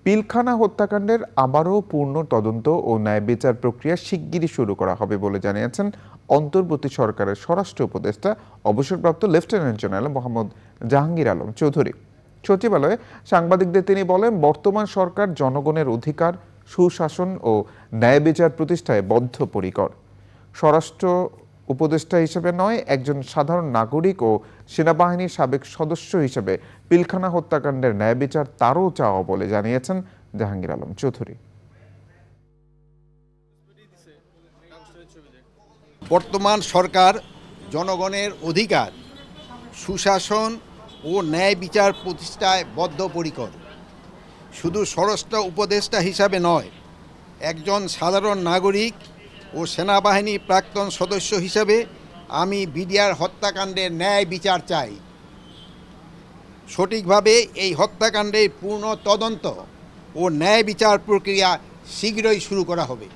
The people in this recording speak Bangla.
পিলখানা হত্যাকাণ্ডের আবারও পূর্ণ তদন্ত ও ন্যায় বিচার প্রক্রিয়া শিগগিরই শুরু করা হবে বলে জানিয়েছেন অন্তর্বর্তী সরকারের স্বরাষ্ট্র উপদেষ্টা অবসরপ্রাপ্ত লেফটেন্যান্ট জেনারেল মোহাম্মদ জাহাঙ্গীর আলম চৌধুরী। সচিবালয়ে সাংবাদিকদের তিনি বলেন, বর্তমান সরকার জনগণের অধিকার, সুশাসন ও ন্যায় বিচার প্রতিষ্ঠায় বদ্ধপরিকর। স্বরাষ্ট্র উপদেষ্টা হিসেবে নয়, একজন সাধারণ নাগরিক ও সেনাবাহিনীর সাবেক সদস্য হিসেবে পিলখানা হত্যাকাণ্ডের ন্যায় বিচার তারও চাওয়া বলে জানিয়েছেন জাহাঙ্গীর আলম চৌধুরী। বর্তমান সরকার জনগণের অধিকার, সুশাসন ও ন্যায় বিচার প্রতিষ্ঠায় বদ্ধপরিকর। শুধু স্বরাষ্ট্র উপদেষ্টা হিসাবে নয়, একজন সাধারণ নাগরিক ও সেনাবাহিনীর প্রাক্তন সদস্য হিসাবে আমি বিডিআর হত্যাকাণ্ডের ন্যায় বিচার চাই। সঠিকভাবে এই হত্যাকাণ্ডের পূর্ণ তদন্ত ও ন্যায় বিচার প্রক্রিয়া শীঘ্রই শুরু করা হবে।